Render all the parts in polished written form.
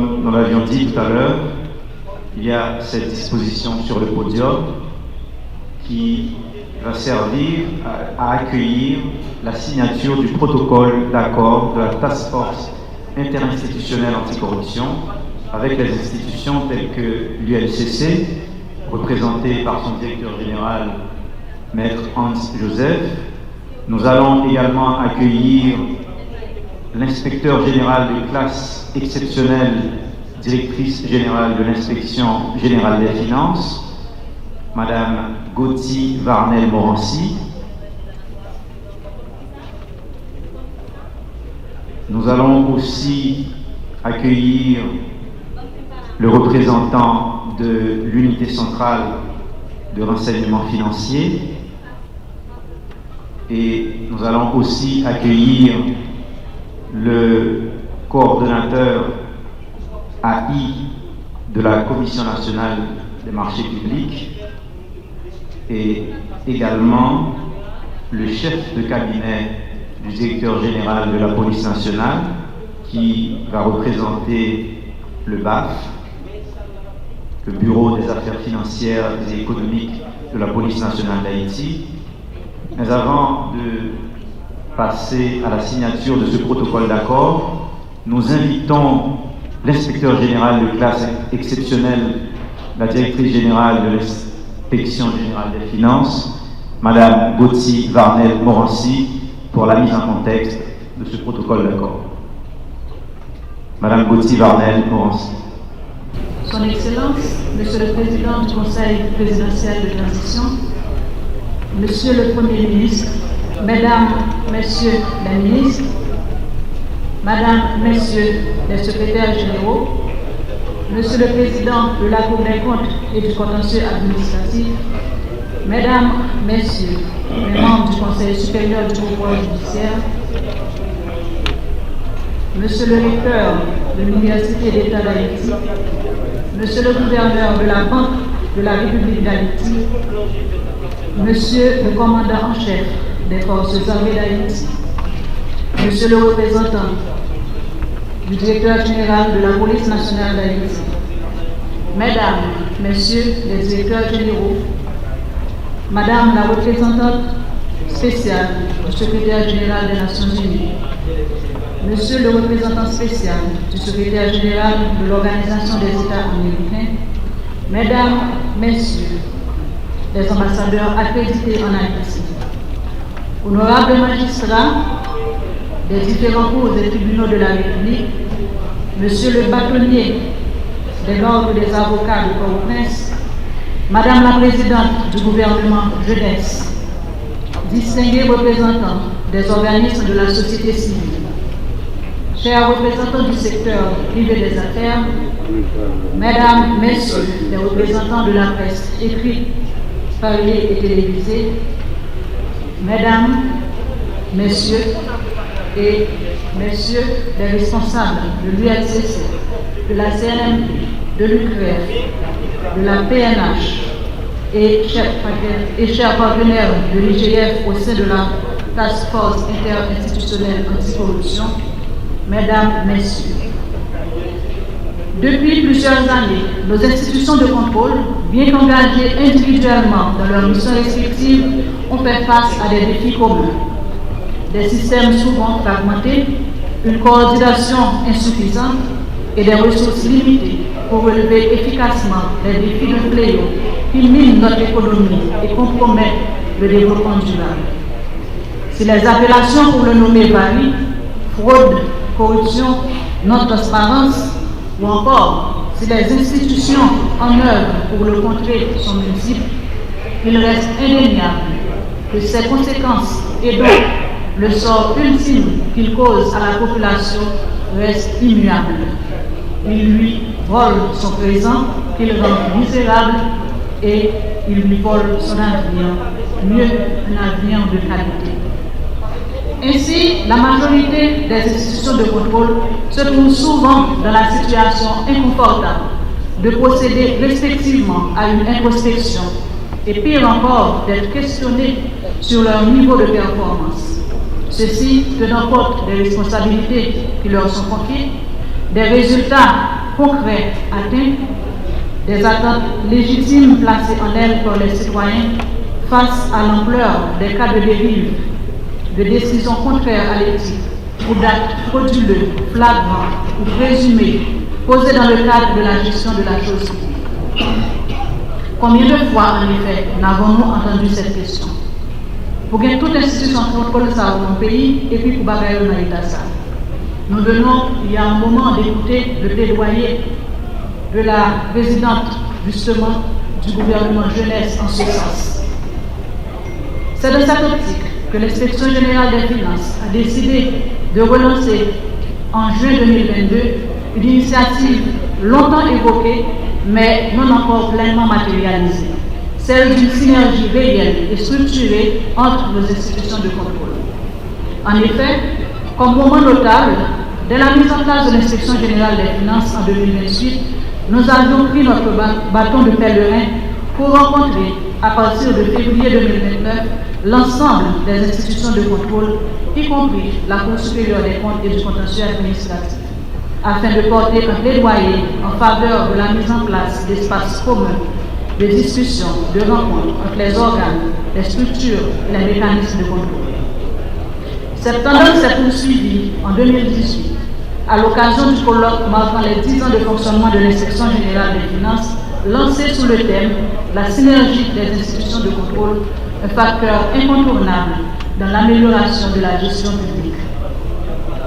comme nous l'avions dit tout à l'heure, il y a cette disposition sur le podium qui va servir à accueillir la signature du protocole d'accord de la Task Force interinstitutionnelle anticorruption avec les institutions telles que l'ULCC, représentée par son directeur général, Maître Hans Joseph. Nous allons également accueillir l'inspecteur général de classe exceptionnelle, directrice générale de l'inspection générale des finances, Madame Gauthier Varnel-Morancy. Nous allons aussi accueillir le représentant de l'unité centrale de renseignement financier et nous allons aussi accueillir le coordonnateur AI de la Commission nationale des marchés publics et également le chef de cabinet du directeur général de la police nationale qui va représenter le BAF, le Bureau des affaires financières et économiques de la police nationale d'Haïti. Mais avant de passer à la signature de ce protocole d'accord, nous invitons l'inspecteur général de classe exceptionnelle, la directrice générale de l'inspection générale des finances, Madame Gauthier Varnel-Morancy, pour la mise en contexte de ce protocole d'accord. Madame Gauthier Varnel-Morancy. Son Excellence, Monsieur le Président du Conseil présidentiel de transition, Monsieur le Premier ministre, Mesdames, Messieurs les ministres, Madame, Messieurs les secrétaires généraux, Monsieur le Président de la Cour des comptes et du contentieux administratif, Mesdames, Messieurs les membres du Conseil supérieur du pouvoir judiciaire, Monsieur le recteur de l'Université d'État d'Haïti, Monsieur le gouverneur de la Banque de la République d'Haïti, Monsieur le commandant en chef des forces armées d'Haïti, Monsieur le représentant du directeur général de la police nationale d'Haïti, Mesdames, Messieurs les directeurs généraux, Madame la représentante spéciale du secrétaire général des Nations Unies, Monsieur le représentant spécial du secrétaire général de l'Organisation des États américains, Mesdames, Messieurs les ambassadeurs accrédités en Haïti, honorables magistrats des différents cours et tribunaux de la République, Monsieur le bâtonnier de l'Ordre des avocats de Port-au-Prince, Madame la présidente du gouvernement jeunesse, distingués représentants des organismes de la société civile, chers représentants du secteur privé des affaires, Mesdames, Messieurs les représentants de la presse écrite, parlée et télévisée, Mesdames, Messieurs et Messieurs les responsables de l'ULCC, de la CNMP, de l'UCREF, de la PNH et chers partenaires de l'IGF au sein de la Task Force interinstitutionnelle anticorruption, Mesdames, Messieurs. Depuis plusieurs années, nos institutions de contrôle, bien qu'engagées individuellement dans leurs missions respectives, ont fait face à des défis communs. Des systèmes souvent fragmentés, une coordination insuffisante et des ressources limitées pour relever efficacement les défis de fléau qui minent notre économie et compromettent le développement durable. Si les appellations pour le nommer varient, fraude, corruption, non-transparence, ou encore si les institutions en œuvre pour le contrer sont multiples, il reste indéniable que ces conséquences et donc le sort ultime qu'il cause à la population reste immuable. Il lui vole son présent, qu'il rend misérable et il lui vole son avenir, mieux qu'un avenir de qualité. Ainsi, la majorité des institutions de contrôle se trouvent souvent dans la situation inconfortable de procéder respectivement à une introspection et pire encore d'être questionnées sur leur niveau de performance. Ceci tenant compte des responsabilités qui leur sont confiées, des résultats concrets atteints, des attentes légitimes placées en elle par les citoyens face à l'ampleur des cas de dérive, de décisions contraires à l'éthique ou d'actes frauduleux, flagrants ou présumés posés dans le cadre de la gestion de la chose publique. Combien de fois, en effet, n'avons-nous entendu cette question? Pour que toute institution contrôle ça dans le pays et puis pour bagailler dans l'État ça. Nous venons, il y a un moment, d'écouter le plaidoyer de la présidente, justement, du gouvernement jeunesse en ce sens. C'est dans cette optique que l'Inspection générale des finances a décidé de relancer en juin 2022 une initiative longtemps évoquée, mais non encore pleinement matérialisée, celle d'une synergie réelle et structurée entre nos institutions de contrôle. En effet, comme moment notable, dès la mise en place de l'Inspection générale des finances en 2028, nous avions pris notre bâton de pèlerin pour rencontrer, à partir de février 2029, l'ensemble des institutions de contrôle, y compris la Cour supérieure des comptes et du contentieux administratif, afin de porter un plaidoyer en faveur de la mise en place d'espaces communs de discussion, de rencontres entre les organes, les structures et les mécanismes de contrôle. Cette tendance s'est poursuivie en 2018 à l'occasion du colloque marquant les 10 ans de fonctionnement de l'Inspection générale des finances, lancé sous le thème « La synergie des institutions de contrôle, un facteur incontournable dans l'amélioration de la gestion publique ».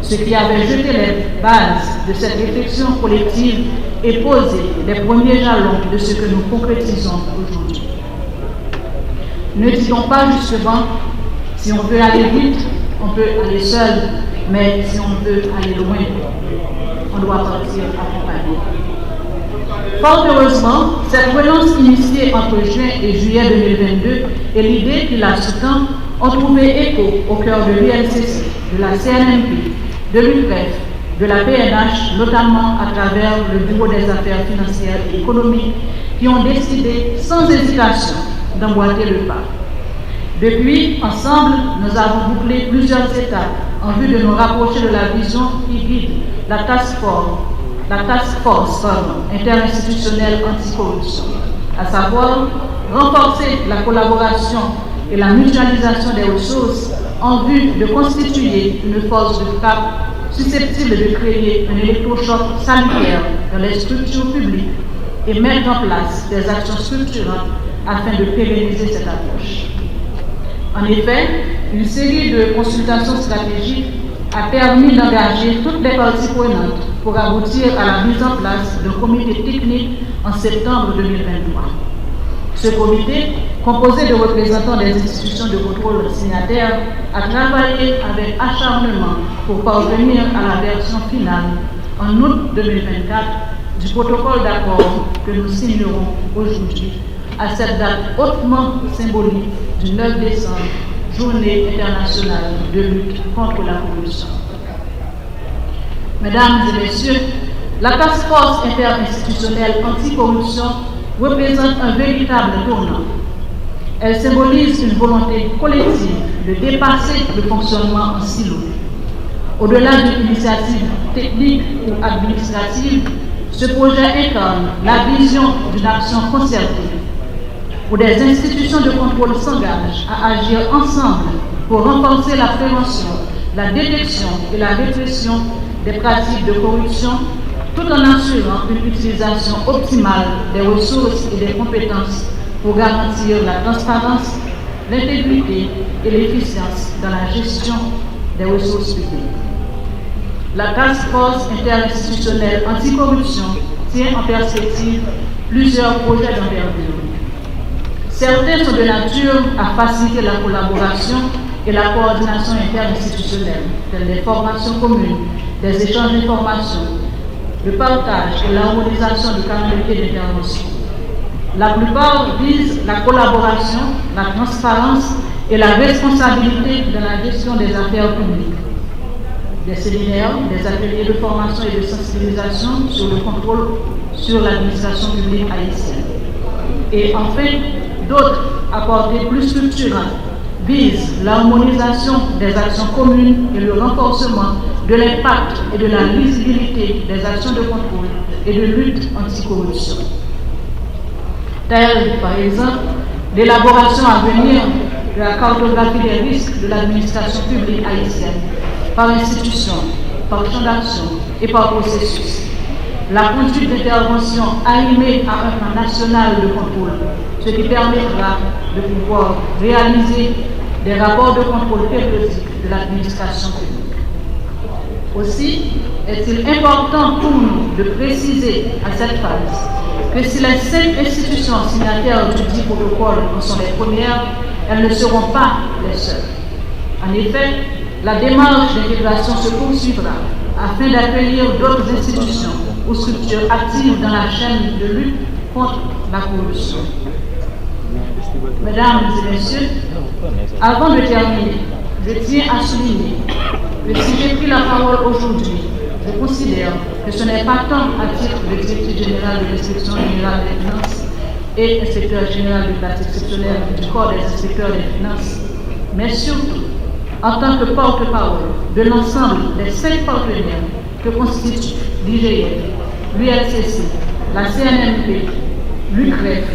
Ce qui avait jeté les bases de cette réflexion collective et posé les premiers jalons de ce que nous concrétisons aujourd'hui. Ne dit-on pas justement, si on veut aller vite, on peut aller seul, mais si on veut aller loin, on doit partir accompagné. Fort heureusement, cette relance initiée entre juin et juillet 2022 et l'idée qui la sous-tend ont trouvé écho au cœur de l'ULCC, de la CNMP, de l'UPREF, de la PNH, notamment à travers le Bureau des affaires financières et économiques, qui ont décidé sans hésitation d'emboîter le pas. Depuis, ensemble, nous avons bouclé plusieurs étapes en vue de nous rapprocher de la vision qui guide la task force interinstitutionnelle anticorruption, à savoir renforcer la collaboration et la mutualisation des ressources en vue de constituer une force de frappe susceptible de créer un électrochoc sanitaire dans les structures publiques et mettre en place des actions structurantes afin de pérenniser cette approche. En effet, une série de consultations stratégiques a permis d'engager toutes les parties prenantes pour aboutir à la mise en place d'un comité technique en septembre 2023. Ce comité, composé de représentants des institutions de contrôle signataires, a travaillé avec acharnement pour parvenir à la version finale, en août 2024, du protocole d'accord que nous signerons aujourd'hui, à cette date hautement symbolique du 9 décembre, Journée internationale de lutte contre la corruption. Mesdames et messieurs, la task force interinstitutionnelle anticorruption représente un véritable tournant. Elle symbolise une volonté collective de dépasser le fonctionnement en silo. Au-delà d'une initiative technique ou administrative, ce projet incarne la vision d'une action concertée, où des institutions de contrôle s'engagent à agir ensemble pour renforcer la prévention, la détection et la répression des pratiques de corruption, tout en assurant une utilisation optimale des ressources et des compétences pour garantir la transparence, l'intégrité et l'efficience dans la gestion des ressources publiques. La Task Force interinstitutionnelle anticorruption tient en perspective plusieurs projets d'envergure. Certains sont de nature à faciliter la collaboration et la coordination interinstitutionnelle, telles des formations communes, des échanges d'informations, le partage et l'harmonisation du calendrier d'intervention. La plupart visent la collaboration, la transparence et la responsabilité dans la gestion des affaires publiques. Des séminaires, des ateliers de formation et de sensibilisation sur le contrôle sur l'administration publique haïtienne. Et enfin, d'autres à portée plus structurante, vise l'harmonisation des actions communes et le renforcement de l'impact et de la lisibilité des actions de contrôle et de lutte anticorruption. Telles, par exemple, l'élaboration à venir de la cartographie des risques de l'administration publique haïtienne par institution, par champ d'action et par processus. La conduite d'intervention animée à un plan national de contrôle, ce qui permettra de pouvoir réaliser des rapports de contrôle périodiques de l'administration publique. Aussi, est-il important pour nous de préciser à cette phase que si les 5 institutions signataires du dit protocole en sont les premières, elles ne seront pas les seules. En effet, la démarche d'intégration se poursuivra afin d'accueillir d'autres institutions ou structures actives dans la chaîne de lutte contre la corruption. Mesdames et messieurs, avant de terminer, je tiens à souligner que si j'ai pris la parole aujourd'hui, je considère que ce n'est pas tant à titre de directeur général de l'inspection générale des finances et inspecteur général du classe exceptionnelle du corps des inspecteurs des finances, mais surtout en tant que porte-parole de l'ensemble des 5 partenaires que constituent l'IGF, l'ULCC, la CNMP, l'UCREF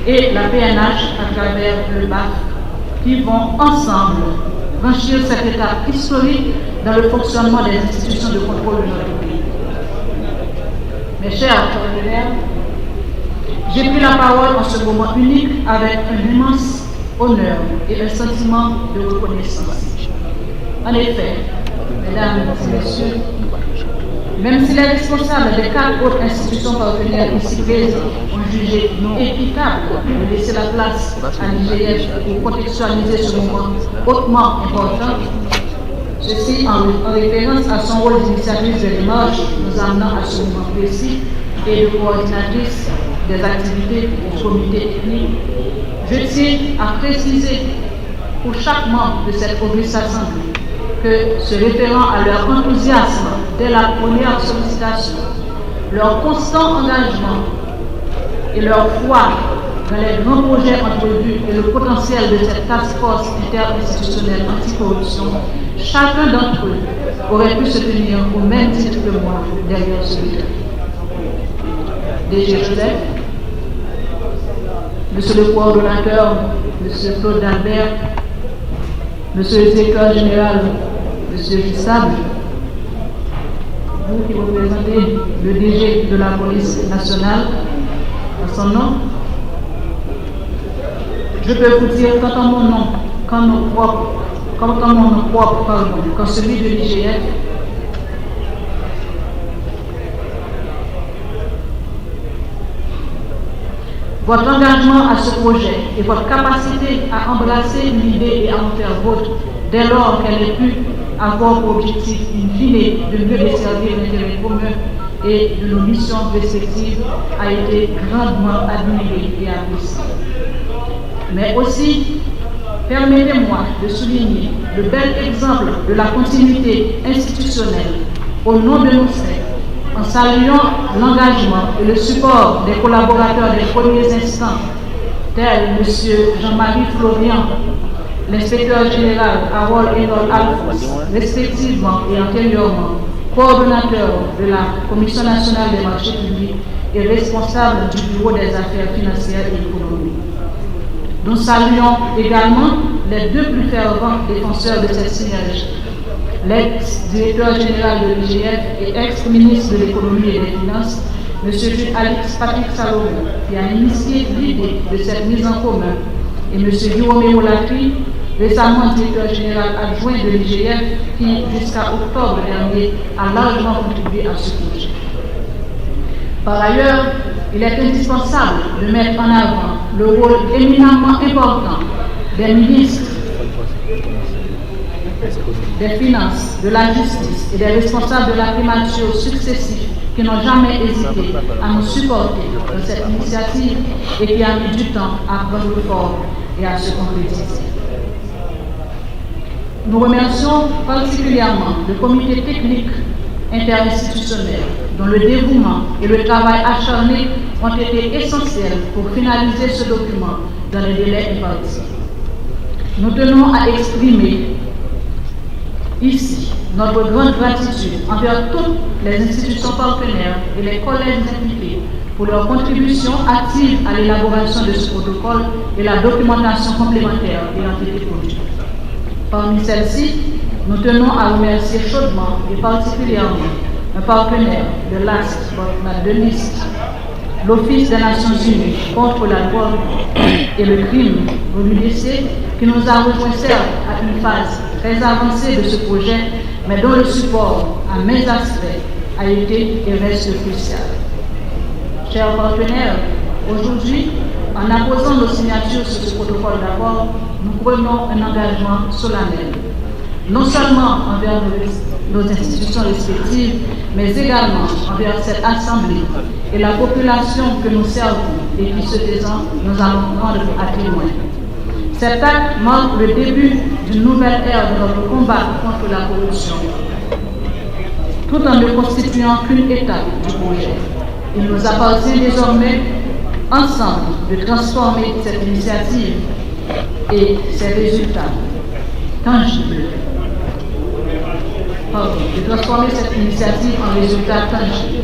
et la PNH à travers le BAF, qui vont ensemble franchir cette étape historique dans le fonctionnement des institutions de contrôle de notre pays. Mes chers partenaires, j'ai pris la parole en ce moment unique avec un immense honneur et un sentiment de reconnaissance. En effet, mesdames et messieurs, même si les responsables des 4 autres institutions partenaires ici présentes ont jugé non équitable de laisser la place à l'IGF pour contextualiser ce moment hautement important, ceci en référence à son rôle d'initiatrice de démarche nous amenant à ce moment précis et de coordinatrice des activités du comité technique, je tiens à préciser pour chaque membre de cette auguste assemblée que, se référant à leur enthousiasme dès la première sollicitation, leur constant engagement et leur foi dans les grands projets entrevus et le potentiel de cette task force interinstitutionnelle anticorruption, chacun d'entre eux aurait pu se tenir au même titre que moi derrière ce bureau. DG Joseph, Monsieur le coordonnateur, Monsieur Claude Albert, Monsieur le directeur général, Monsieur Gissable, vous qui représentez le DG de la police nationale, en son nom, je peux vous dire tant en mon nom qu'en celui de l'IGF, votre engagement à ce projet et votre capacité à embrasser une idée et à en faire vôtre dès lors qu'elle ait pu avoir pour objectif in fine de mieux desservir l'intérêt commun et de nos missions respectives a été grandement admiré et apprécié. Mais aussi, permettez-moi de souligner le bel exemple de la continuité institutionnelle au nom de nos cinq, en saluant l'engagement et le support des collaborateurs des premiers instants, tels M. Jean-Marie Florian, l'inspecteur général Harold Enol Alphonse, respectivement et antérieurement coordonnateur de la Commission nationale des marchés publics et responsable du Bureau des affaires financières et économiques. Nous saluons également les 2 plus fervents défenseurs de cette synergie, l'ex-directeur général de l'IGF et ex-ministre de l'économie et des finances, M. Jules-Alix Patrick Salomon, qui a initié l'idée de cette mise en commun, et M. Guillaume Molatri, récemment directeur général adjoint de l'IGF, qui, jusqu'à octobre dernier, a largement contribué à ce projet. Par ailleurs, il est indispensable de mettre en avant le rôle éminemment important des ministres des Finances, de la Justice et des responsables de la primature successifs qui n'ont jamais hésité à nous supporter dans cette initiative et qui a mis du temps à prendre forme et à se concrétiser. Nous remercions particulièrement le comité technique interinstitutionnel dont le dévouement et le travail acharné ont été essentiels pour finaliser ce document dans les délais impartis. nous tenons à exprimer ici notre grande gratitude envers toutes les institutions partenaires et les collèges impliqués pour leur contribution active à l'élaboration de ce protocole et la documentation complémentaire ayant été produite. Parmi celles-ci, nous tenons à remercier chaudement et particulièrement un partenaire de last but not the least, l'Office des Nations Unies contre la drogue et le crime, l'ONUDC, qui nous a rejoints certes à une phase très avancée de ce projet, mais dont le support à maints aspects a été et reste crucial. Chers partenaires, aujourd'hui, en apposant nos signatures sur ce protocole d'accord, nous prenons un engagement solennel, non seulement envers nos institutions respectives, mais également envers cette Assemblée et la population que nous servons et qui, ce faisant, nous allons prendre à témoin. Cet acte marque le début d'une nouvelle ère de notre combat contre la corruption, tout en ne constituant qu'une étape du projet. Il nous appartient désormais, ensemble, de transformer cette initiative et ses résultats tangibles. De transformer cette initiative en résultats tangibles.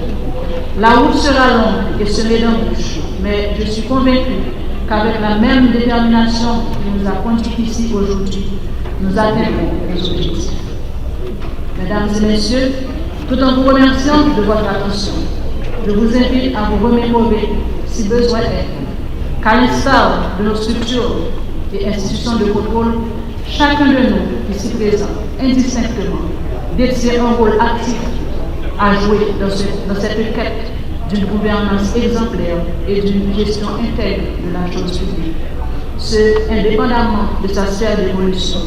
La route sera longue et semée d'embûches, mais je suis convaincu qu'avec la même détermination qui nous a conduits ici aujourd'hui, nous atteindrons les objectifs. Mesdames et messieurs, tout en vous remerciant de votre attention, je vous invite à vous remémorer, si besoin est, qu'à l'instar de nos structures et institutions de contrôle, chacun de nous, ici présent, indistinctement, détient un rôle actif à jouer dans cette quête d'une gouvernance exemplaire et d'une gestion intègre de la chose publique, ce indépendamment de sa sphère d'évolution.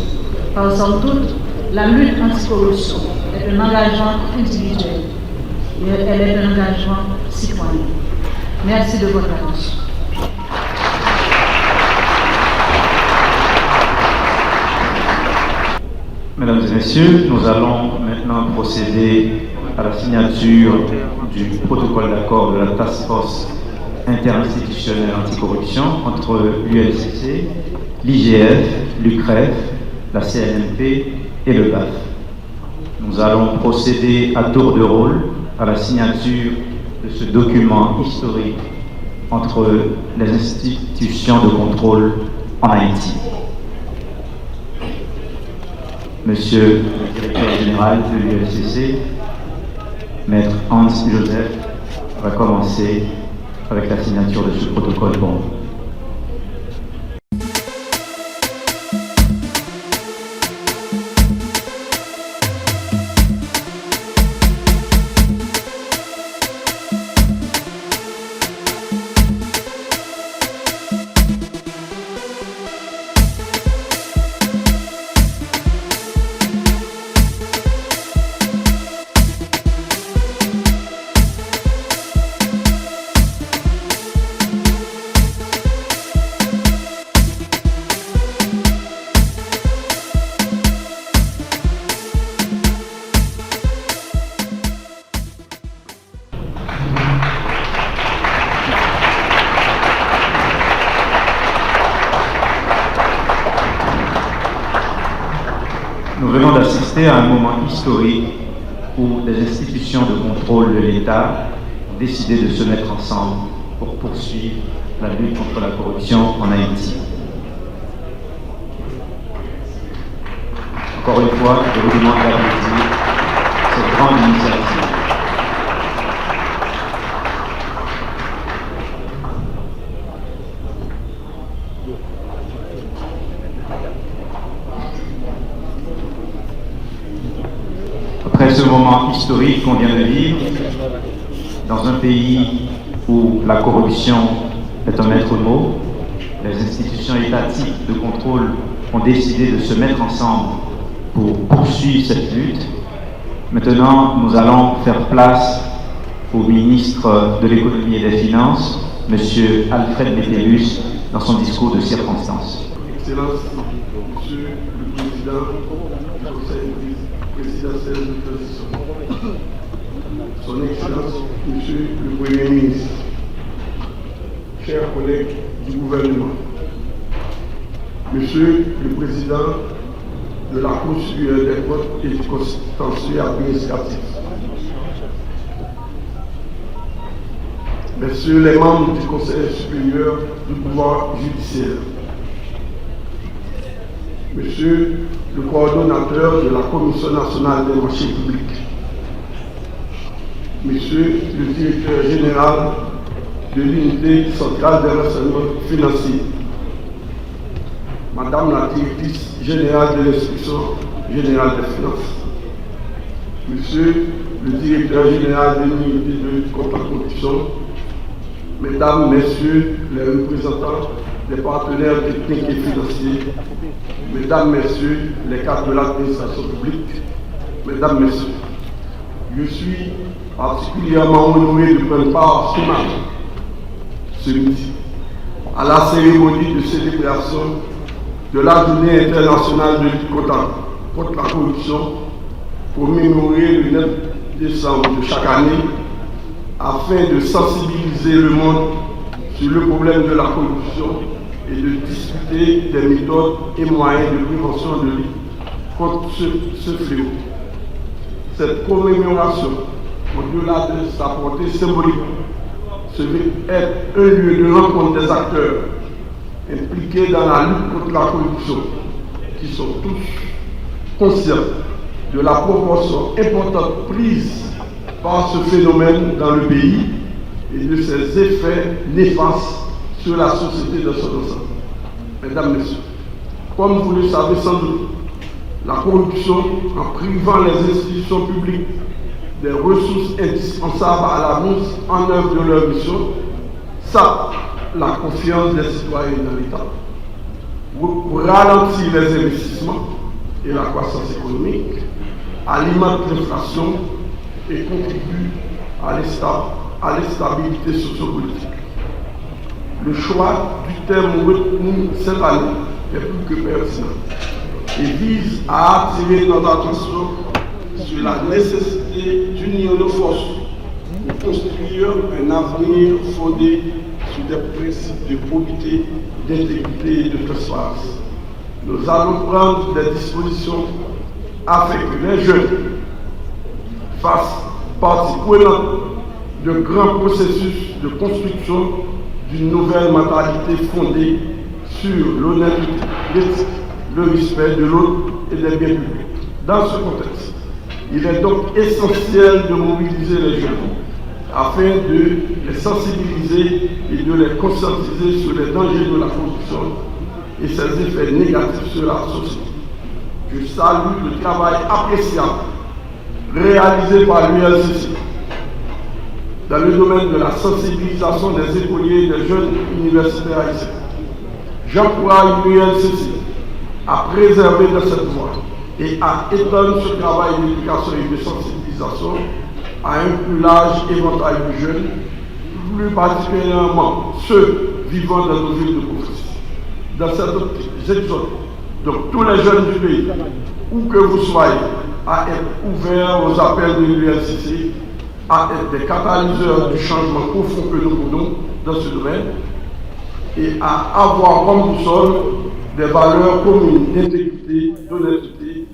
Par somme toute, la lutte anticorruption est un engagement individuel et elle est un engagement citoyen. Merci de votre attention. Mesdames et messieurs, nous allons maintenant procéder à la signature du protocole d'accord de la Task Force interinstitutionnelle anticorruption entre l'ULCC, l'IGF, l'UCREF, la CNMP et le BAF. Nous allons procéder à tour de rôle à la signature de ce document historique entre les institutions de contrôle en Haïti. Monsieur le directeur général de l'ULCC, Maître Hans Joseph, va commencer avec la signature de ce protocole bon. Nous venons d'assister à un moment historique où les institutions de contrôle de l'État ont décidé de se mettre ensemble pour poursuivre la lutte contre la corruption en Haïti. Encore une fois, je vous demande d'applaudir cette grande initiative. Après ce moment historique qu'on vient de vivre, dans un pays où la corruption est un maître mot, les institutions étatiques de contrôle ont décidé de se mettre ensemble pour poursuivre cette lutte. Maintenant, nous allons faire place au ministre de l'économie et des finances, M. Alfred Metellus, dans son discours de circonstance. Excellence, Monsieur le Président du Conseil présidentiel de transition, Son Excellence, Monsieur le Premier ministre, chers collègues du gouvernement, Monsieur le Président de la Cour supérieure des comptes et du contentieux administratif, Messieurs les membres du Conseil supérieur du pouvoir judiciaire, Monsieur le coordonnateur de la Commission nationale des marchés publics, Monsieur le directeur général de l'unité centrale des renseignements financiers, Madame la directrice générale de l'inspection générale des finances, Monsieur le directeur général de l'unité de lutte contre la corruption, Mesdames, Messieurs les représentants des partenaires techniques et financiers, Mesdames, Messieurs les cadres de l'administration publique, Mesdames, Messieurs, je suis particulièrement honoré de prendre part ce matin, ce midi, à la cérémonie de célébration de la Journée internationale de lutte contre la corruption, commémorée le 9 décembre de chaque année, afin de sensibiliser le monde sur le problème de la corruption et de discuter des méthodes et moyens de prévention de lutte contre ce fléau. Cette commémoration, au-delà de sa portée symbolique, se veut être un lieu de rencontre des acteurs impliqués dans la lutte contre la corruption, qui sont tous conscients de la proportion importante prise par ce phénomène dans le pays et de ses effets néfastes sur la société de son ensemble. Mesdames, Messieurs, comme vous le savez sans doute, la corruption, en privant les institutions publiques des ressources indispensables à la mise en œuvre de leur mission, sape la confiance des citoyens dans l'État, ralentit les investissements et la croissance économique, alimente l'inflation et contribue à l'instabilité sociopolitique. Le choix du terme retenu cette année est plus que pertinent et vise à attirer notre attention sur la nécessité d'unir nos forces pour construire un avenir fondé sur des principes de probité, d'intégrité et de transparence. Nous allons prendre des dispositions afin que les jeunes fassent partie prenante de grands processus de construction d'une nouvelle mentalité fondée sur l'honnêteté, l'éthique, le respect de l'autre et des biens publics. Dans ce contexte, il est donc essentiel de mobiliser les jeunes afin de les sensibiliser et de les conscientiser sur les dangers de la corruption et ses effets négatifs sur la société. Je salue le travail appréciable réalisé par l'ULCC dans le domaine de la sensibilisation des écoliers et des jeunes universitaires haïtiens. J'encourage l'ULCC à préserver de cette voie et à étendre ce travail d'éducation et de sensibilisation à un plus large éventail de jeunes, plus particulièrement ceux vivant dans nos villes de prophétie. Dans cette optique, j'exhorte donc tous les jeunes du pays, où que vous soyez, à être ouverts aux appels de l'ULCC, à être des catalyseurs du changement profond que nous voulons dans ce domaine et à avoir comme boussole des valeurs communes d'intégrité, d'honnêteté,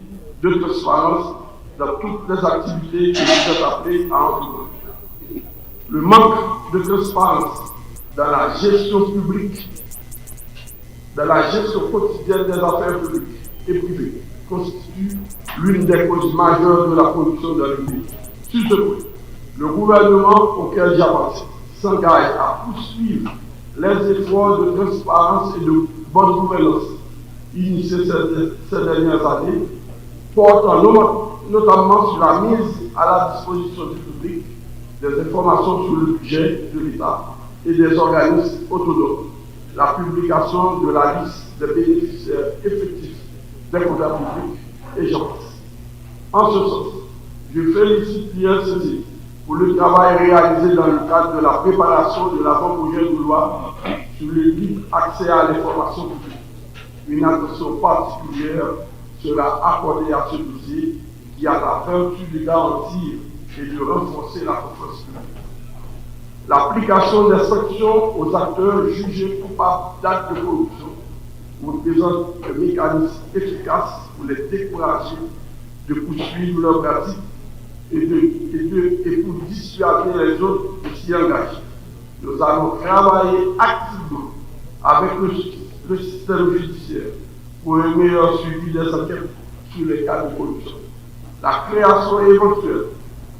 de transparence dans toutes les activités que vous êtes appelés à entreprendre. Le manque de transparence dans la gestion publique, dans la gestion quotidienne des affaires publiques et privées, constitue l'une des causes majeures de la corruption dans le pays. Sur ce point, le gouvernement auquel j'appartiens s'engage à poursuivre les efforts de transparence et de bonne gouvernance initiés ces dernières années, portant notamment sur la mise à la disposition du public des informations sur le budget de l'État et des organismes autonomes, la publication de la liste des bénéficiaires effectifs des contrats publics et j'en passe. En ce sens, je félicite l'ULCC pour le travail réalisé dans le cadre de la préparation de l'avant-projet de loi sur le libre accès à l'information publique. Une attention particulière sera accordée à ce dossier qui a la vertu de garantir et de renforcer la confiance publique. L'application des sanctions aux acteurs jugés coupables d'actes de corruption représente un mécanisme efficace pour les décourager de poursuivre leur pratique et pour dissuader les autres de s'y engager. Nous allons travailler activement avec le système judiciaire pour un meilleur suivi des enquêtes sur les cas de corruption. La création éventuelle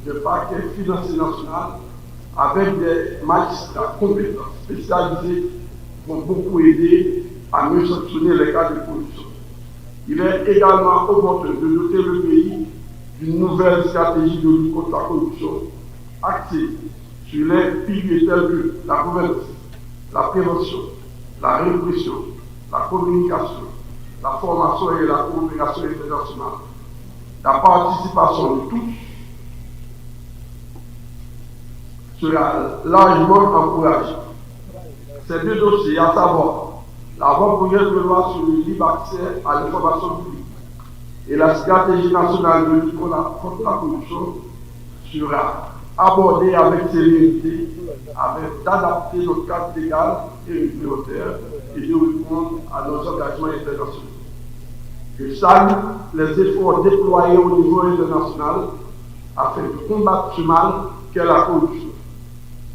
de parquets financiers national avec des magistrats compétents spécialisés vont beaucoup aider à mieux sanctionner les cas de corruption. Il est également opportun de doter le pays d'une nouvelle stratégie de lutte contre la corruption axée sur les piliers tels que la gouvernance, la prévention, la répression, la communication, la formation et la coopération internationale. La participation de tous sera largement encouragée. Ces deux dossiers, à savoir l'avant-projet de loi sur le libre accès à l'information publique et la stratégie nationale de lutte contre la corruption, sera abordée avec sérénité, avec d'adapter notre cadre légal et communautaire et de répondre à nos engagements internationaux. Je salue les efforts déployés au niveau international afin de combattre ce mal qu'est la corruption.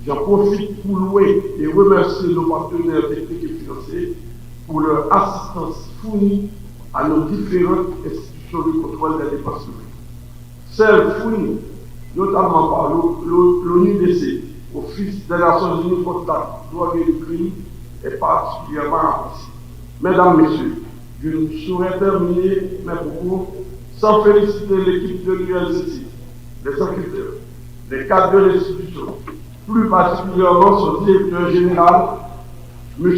J'en profite pour louer et remercier nos partenaires techniques et financiers pour leur assistance fournie à nos différentes institutions de contrôle des dépenses publiques. Celles fournies notamment par l'ONUDC, Office des Nations Unies contre la drogue et le crime, est particulièrement appréciée. Mesdames, Messieurs, je ne saurais terminer mes propos sans féliciter l'équipe de l'UNCC, les enquêteurs, les cadres de l'institution, plus particulièrement son directeur général, M.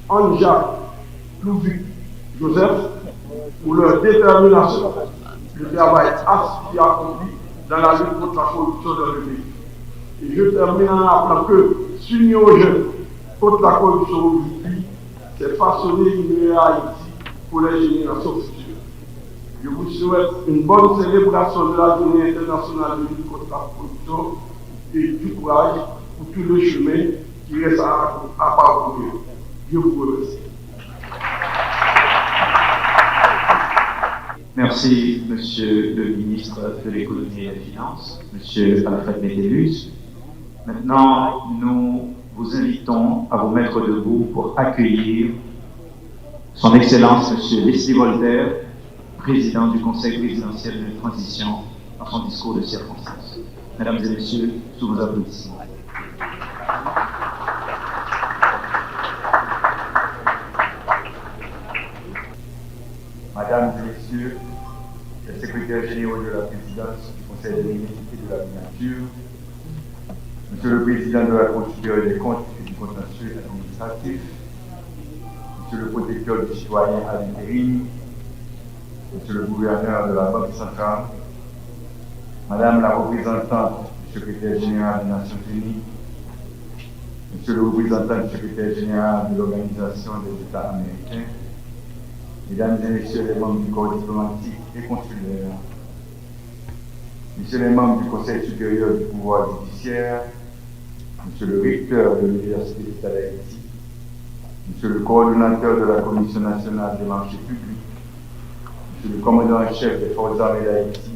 Anja Louvic Joseph, pour leur détermination, le travail assidu accompli dans la lutte contre la corruption dans le pays. Et je termine en appelant que s'unir aux jeunes contre la corruption aujourd'hui, c'est façonner une meilleure Haïti pour les générations futures. Je vous souhaite une bonne célébration de la journée internationale de lutte contre la corruption et du courage pour tout le chemin qui reste à parcourir. Je vous remercie. Merci, Monsieur le ministre de l'Économie et des Finances, Monsieur Alfred Métellus. Maintenant, nous vous invitons à vous mettre debout pour accueillir Son Excellence Monsieur Leslie Voltaire, président du Conseil présidentiel de transition, dans son discours de circonstance. Mesdames et Messieurs, sous vos applaudissements. Mesdames et Messieurs, les secrétaires généraux de la présidence du Conseil des ministres et de la Miniature, Monsieur le Président de la Cour supérieure des comptes et du contentieux administratif, Monsieur le protecteur du citoyen à l'intérim, Monsieur le gouverneur de la Banque centrale, Madame la représentante du secrétaire général des Nations Unies, Monsieur le représentant du secrétaire général de l'Organisation des États américains, Mesdames et Messieurs les membres du corps diplomatique et consulaire, Messieurs les membres du Conseil supérieur du pouvoir judiciaire, Monsieur le recteur de l'Université d'État d'Haïti, Monsieur le coordonnateur de la Commission nationale des marchés publics, Monsieur le commandant en chef des forces armées d'Haïti,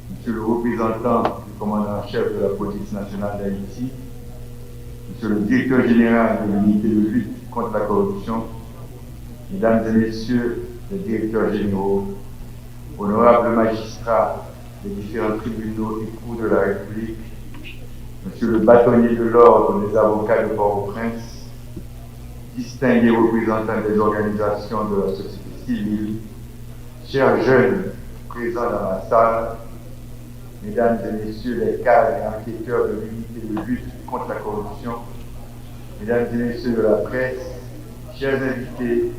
Monsieur le représentant du commandant en chef de la police nationale d'Haïti, Monsieur le directeur général de l'unité de lutte contre la corruption, Mesdames et Messieurs les directeurs généraux, honorables magistrats des différents tribunaux et cours de la République, Monsieur le bâtonnier de l'ordre des avocats de Port-au-Prince, distingués représentants des organisations de la société civile, chers jeunes présents dans la salle, Mesdames et Messieurs les cadres et enquêteurs de l'unité de lutte contre la corruption, Mesdames et Messieurs de la presse, chers invités,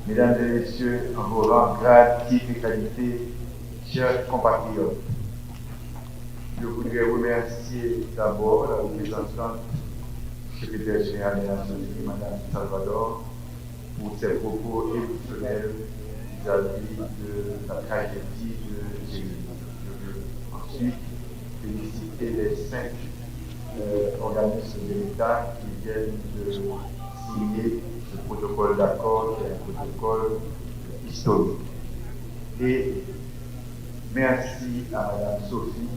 Mesdames et Messieurs, en vos rangs, grades, titres et qualités, chers compatriotes, je voudrais remercier d'abord la représentante du secrétaire général des Nations Unies, Mme Salvador, pour ses propos émotionnels vis-à-vis de la tragédie de Jésus. Je veux ensuite féliciter les 5 organismes de l'État qui viennent de signer ce protocole d'accord historique. Et merci à Mme Sophie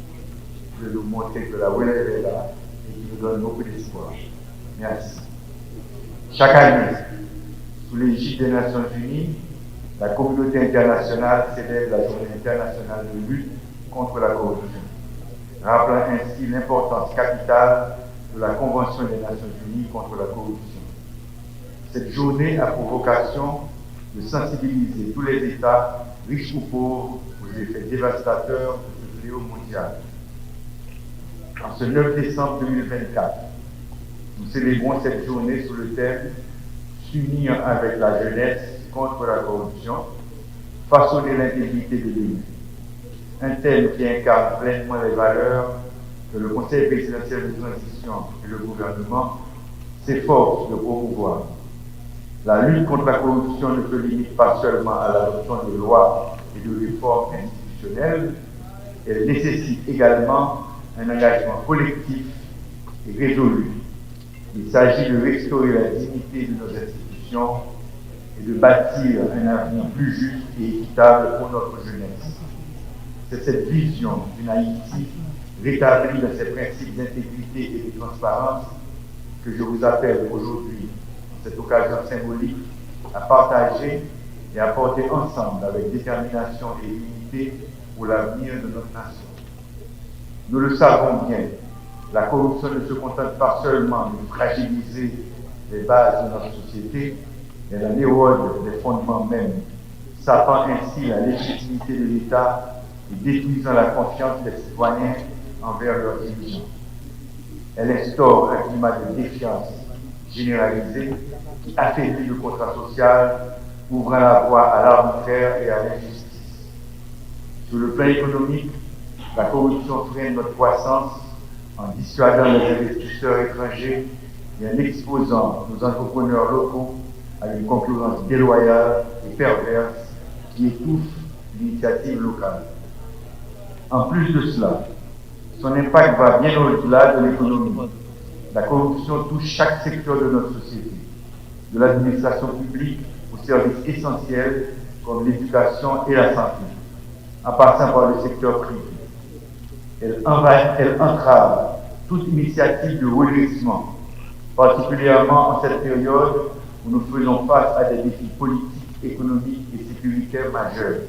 de nous montrer que la relève est là et qui nous donne beaucoup d'espoir. Merci. Chaque année, sous l'égide des Nations Unies, la communauté internationale célèbre la Journée internationale de lutte contre la corruption, rappelant ainsi l'importance capitale de la Convention des Nations Unies contre la corruption. Cette journée a pour vocation de sensibiliser tous les États, riches ou pauvres, aux effets dévastateurs de ce fléau mondial. En ce 9 décembre 2024, nous célébrons cette journée sous le thème « S'unir avec la jeunesse contre la corruption, façonner l'intégrité de l'État ». Un thème qui incarne pleinement les valeurs que le Conseil présidentiel de transition et le gouvernement s'efforcent de promouvoir. La lutte contre la corruption ne se limite pas seulement à l'adoption de lois et de réformes institutionnelles, elle nécessite également un engagement collectif et résolu. Il s'agit de restaurer la dignité de nos institutions et de bâtir un avenir plus juste et équitable pour notre jeunesse. C'est cette vision d'une Haïti rétablie dans ses principes d'intégrité et de transparence que je vous appelle aujourd'hui, en cette occasion symbolique, à partager et à porter ensemble avec détermination et unité pour l'avenir de notre nation. Nous le savons bien, la corruption ne se contente pas seulement de fragiliser les bases de notre société, mais elle érode les fondements mêmes, sapant ainsi la légitimité de l'État et détruisant la confiance des citoyens envers leurs dirigeants. Elle instaure un climat de défiance généralisé qui affaiblit le contrat social, ouvrant la voie à l'arbitraire et à l'injustice. Sur le plan économique, la corruption freine notre croissance en dissuadant les investisseurs étrangers et en exposant nos entrepreneurs locaux à une concurrence déloyale et perverse qui étouffe l'initiative locale. En plus de cela, son impact va bien au-delà de l'économie. La corruption touche chaque secteur de notre société, de l'administration publique aux services essentiels comme l'éducation et la santé, en passant par le secteur privé. Elle entrave toute initiative de redressement, particulièrement en cette période où nous faisons face à des défis politiques, économiques et sécuritaires majeurs.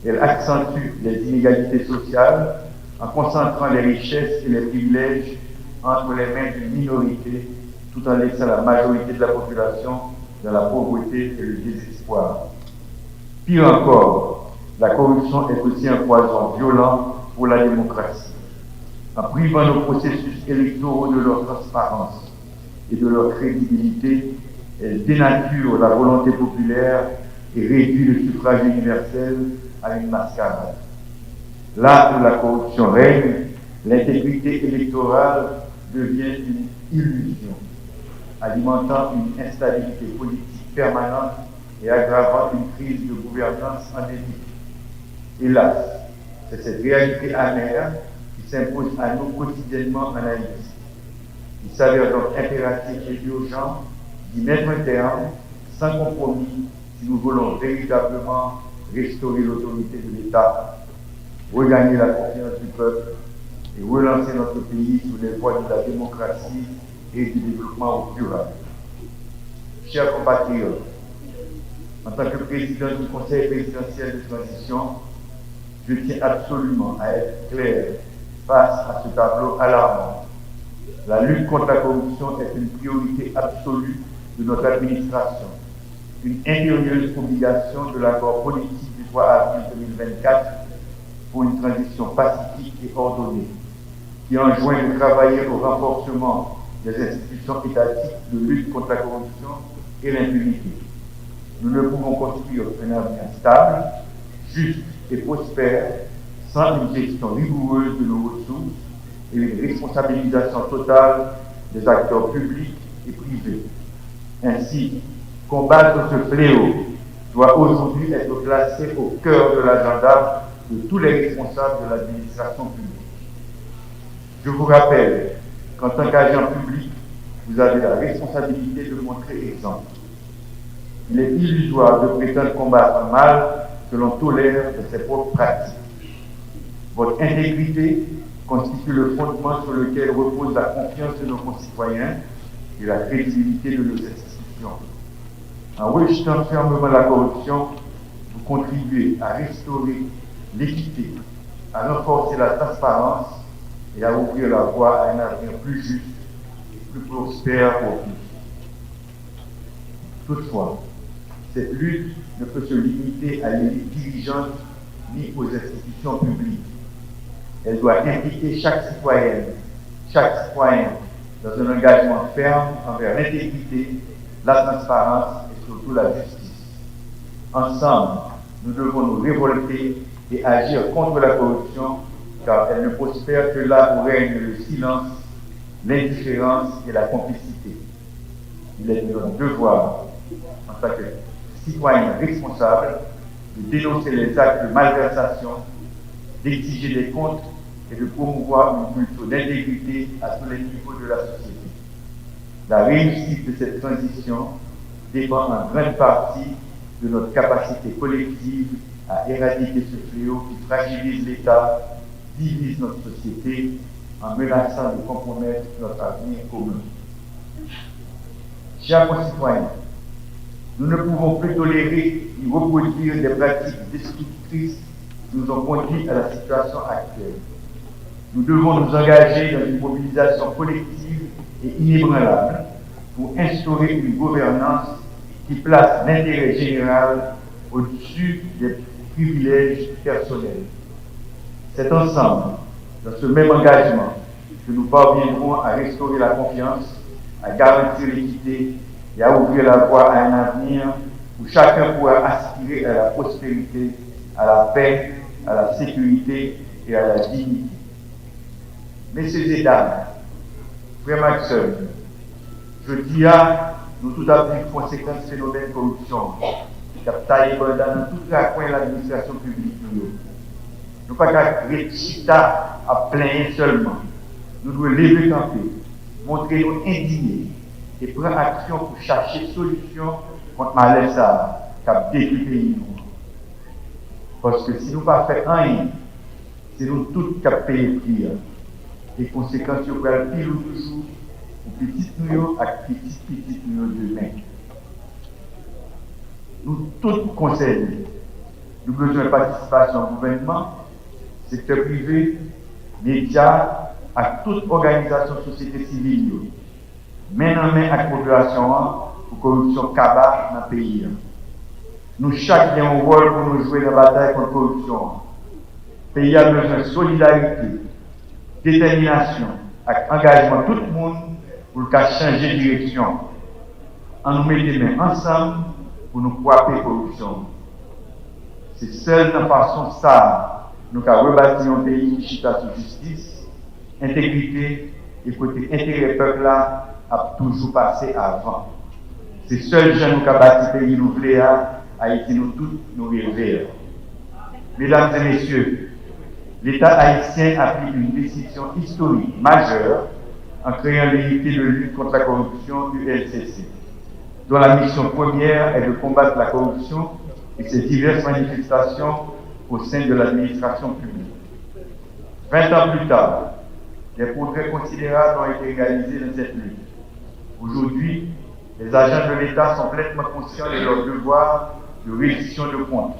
Elle accentue les inégalités sociales en concentrant les richesses et les privilèges entre les mains d'une minorité, tout en laissant la majorité de la population dans la pauvreté et le désespoir. Pire encore, la corruption est aussi un poison violent pour la démocratie. En privant nos processus électoraux de leur transparence et de leur crédibilité, elle dénature la volonté populaire et réduit le suffrage universel à une mascarade. Là où la corruption règne, l'intégrité électorale devient une illusion, alimentant une instabilité politique permanente et aggravant une crise de gouvernance endémique. Hélas, c'est cette réalité amère qui s'impose à nous quotidiennement en Haïti. Il s'avère donc impératif et urgent d'y mettre un terme, sans compromis, si nous voulons véritablement restaurer l'autorité de l'État, regagner la confiance du peuple et relancer notre pays sur les voies de la démocratie et du développement durable. Chers compatriotes, en tant que président du Conseil présidentiel de transition, je tiens absolument à être clair face à ce tableau alarmant. La lutte contre la corruption est une priorité absolue de notre administration, une impérieuse obligation de l'accord politique du 3 avril 2024 pour une transition pacifique et ordonnée, qui enjoint de travailler au renforcement des institutions étatiques de lutte contre la corruption et l'impunité. Nous ne pouvons construire un avenir stable, juste et prospère sans une gestion rigoureuse de nos ressources et une responsabilisation totale des acteurs publics et privés. Ainsi, combattre ce fléau doit aujourd'hui être placé au cœur de l'agenda de tous les responsables de l'administration publique. Je vous rappelle qu'en tant qu'agent public, vous avez la responsabilité de montrer exemple. Il est illusoire de prétendre combattre un mal que l'on tolère de ses propres pratiques. Votre intégrité constitue le fondement sur lequel repose la confiance de nos concitoyens et la crédibilité de nos institutions. En rejetant fermement la corruption, vous contribuez à restaurer l'équité, à renforcer la transparence et à ouvrir la voie à un avenir plus juste et plus prospère pour tous. Toutefois, cette lutte ne peut se limiter à l'élite dirigeante ni aux institutions publiques. Elle doit impliquer chaque citoyenne, chaque citoyen dans un engagement ferme envers l'intégrité, la transparence et surtout la justice. Ensemble, nous devons nous révolter et agir contre la corruption, car elle ne prospère que là où règne le silence, l'indifférence et la complicité. Il est de notre devoir, en tant que citoyens responsables, de dénoncer les actes de malversation, d'exiger des comptes et de promouvoir une culture d'intégrité à tous les niveaux de la société. La réussite de cette transition dépend en grande partie de notre capacité collective à éradiquer ce fléau qui fragilise l'État, divise notre société, en menaçant de compromettre notre avenir commun. Chers concitoyens, nous ne pouvons plus tolérer ni reproduire des pratiques destructrices qui nous ont conduit à la situation actuelle. Nous devons nous engager dans une mobilisation collective et inébranlable pour instaurer une gouvernance qui place l'intérêt général au-dessus des privilèges personnels. C'est ensemble, dans ce même engagement, que nous parviendrons à restaurer la confiance, à garantir l'équité et à ouvrir la voie à un avenir où chacun pourra aspirer à la prospérité, à la paix, à la sécurité et à la dignité. Messieurs et dames, frères Maxime, je dis à nous tout à fait conséquences phénomène de corruption qui a taillé dans tout le coin de l'administration publique. Nous ne pouvons pas rester à plaindre seulement. Nous devons lever camper, montrer nous indignés et prendre action pour chercher solution contre malaise qui a détruit le pays. Parce que si nous ne faisons pas rien, c'est nous tous qui avons payé le prix. Les conséquences sur le pire toujours, pour petites nous et petites nous demain. Nous tous conseillons, nous avons besoin de participation au gouvernement, secteur privé, médias, à toute organisation société civile, main en main avec la population pour corruption cabas dans le pays. Nous chacun avons un rôle pour nous jouer dans la bataille contre la corruption. Le pays a besoin de solidarité, détermination, avec engagement de tout le monde pour changer de direction. En nous mettant les mains ensemble pour nous frapper la corruption. C'est seule de façon ça nous avons rebâti un pays qui chita sur justice, intégrité et côté intérêt peuple là a toujours passé avant. C'est seul gens qui a bâti le pays nous voulons Haïti nous tous nous rêver. Mesdames et messieurs, l'État haïtien a pris une décision historique majeure en créant l'unité de lutte contre la corruption ULCC, dont la mission première est de combattre la corruption et ses diverses manifestations au sein de l'administration publique. 20 ans plus tard, des progrès considérables ont été réalisés dans cette lutte. Aujourd'hui, les agents de l'État sont pleinement conscients de leur devoir de reddition de comptes.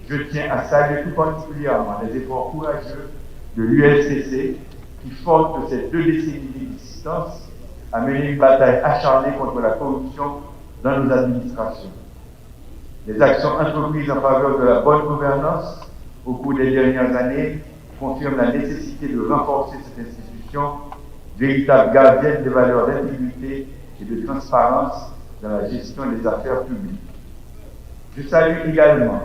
Je tiens à saluer tout particulièrement les efforts courageux de l'ULCC qui, forte de ces 2 décennies d'existence, a mené une bataille acharnée contre la corruption dans nos administrations. Les actions entreprises en faveur de la bonne gouvernance au cours des dernières années confirment la nécessité de renforcer cette institution, véritable gardienne des valeurs d'intégrité et de transparence dans la gestion des affaires publiques. Je salue également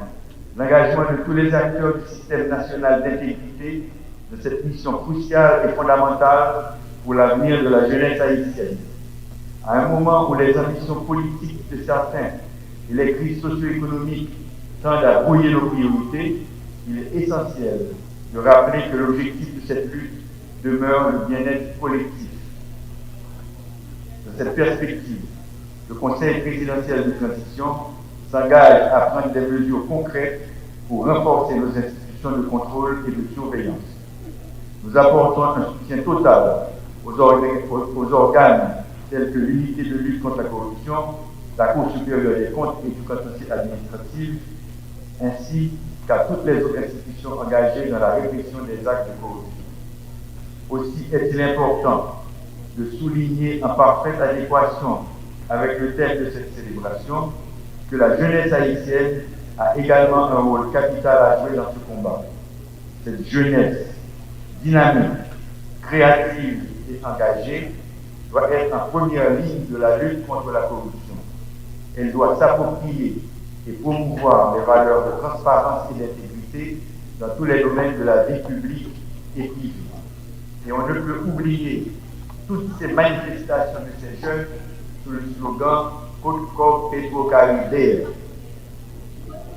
l'engagement de tous les acteurs du système national d'intégrité de cette mission cruciale et fondamentale pour l'avenir de la jeunesse haïtienne. À un moment où les ambitions politiques de certains et les crises socio-économiques tendent à brouiller nos priorités, il est essentiel de rappeler que l'objectif de cette lutte demeure le bien-être collectif. Dans cette perspective, le Conseil présidentiel de transition s'engage à prendre des mesures concrètes pour renforcer nos institutions de contrôle et de surveillance. Nous apportons un soutien total aux organes tels que l'unité de lutte contre la corruption, la Cour supérieure des comptes et du contentieux administratif, ainsi qu'à toutes les autres institutions engagées dans la répression des actes de corruption. Aussi est-il important de souligner en parfaite adéquation avec le thème de cette célébration que la jeunesse haïtienne a également un rôle capital à jouer dans ce combat. Cette jeunesse dynamique, créative et engagée doit être en première ligne de la lutte contre la corruption. Elle doit s'approprier et promouvoir les valeurs de transparence et d'intégrité dans tous les domaines de la vie publique et privée. Et on ne peut oublier toutes ces manifestations de ces jeunes sous le slogan Côte-Corps Pétro-Caribéen.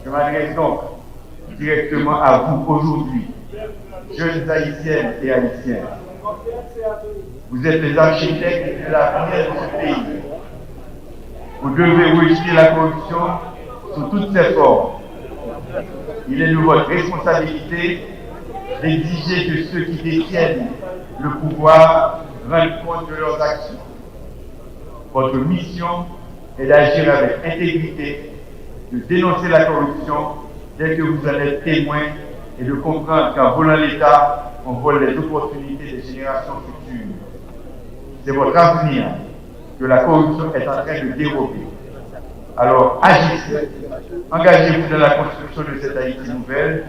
Je m'adresse donc directement à vous aujourd'hui, jeunes haïtiennes et haïtiens. Vous êtes les architectes de l'avenir de ce pays. Vous devez rejeter la corruption sous toutes ses formes. Il est de votre responsabilité d'exiger que ceux qui détiennent le pouvoir rendent compte de leurs actions. Votre mission est d'agir avec intégrité, de dénoncer la corruption dès que vous en êtes témoin et de comprendre qu'en volant l'État, on vole les opportunités des générations futures. C'est votre avenir que la corruption est en train de dérober. Alors agissez, engagez-vous dans la construction de cette Haïti nouvelle,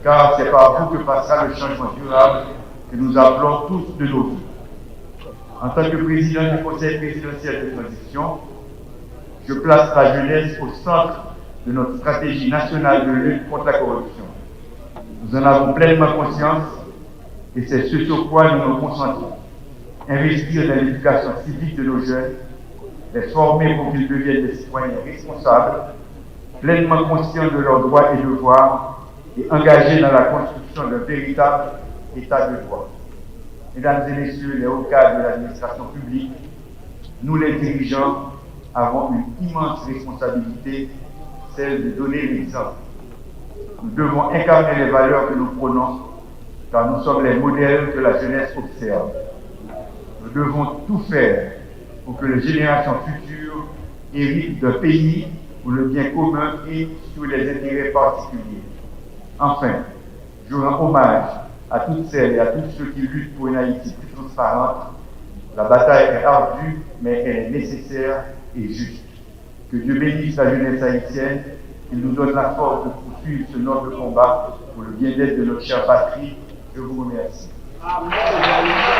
car c'est par vous que passera le changement durable que nous appelons tous de nos vies. En tant que président du Conseil présidentiel de transition, je place la jeunesse au centre de notre stratégie nationale de lutte contre la corruption. Nous en avons pleinement conscience et c'est ce sur quoi nous nous concentrons. Investir dans l'éducation civique de nos jeunes, les former pour qu'ils deviennent des citoyens responsables, pleinement conscients de leurs droits et devoirs et engagés dans la construction d'un véritable état de droit. Mesdames et messieurs les hauts cadres de l'administration publique, nous les dirigeants avons une immense responsabilité, celle de donner l'exemple. Nous devons incarner les valeurs que nous prônons, car nous sommes les modèles que la jeunesse observe. Nous devons tout faire pour que les générations futures héritent d'un pays où le bien commun est sur les intérêts particuliers. Enfin, je rends hommage à toutes celles et à tous ceux qui luttent pour une Haïti plus transparente. La bataille est ardue, mais elle est nécessaire et juste. Que Dieu bénisse la jeunesse haïtienne, qu'il nous donne la force de poursuivre ce noble combat pour le bien-être de notre chère patrie. Je vous remercie. Amen.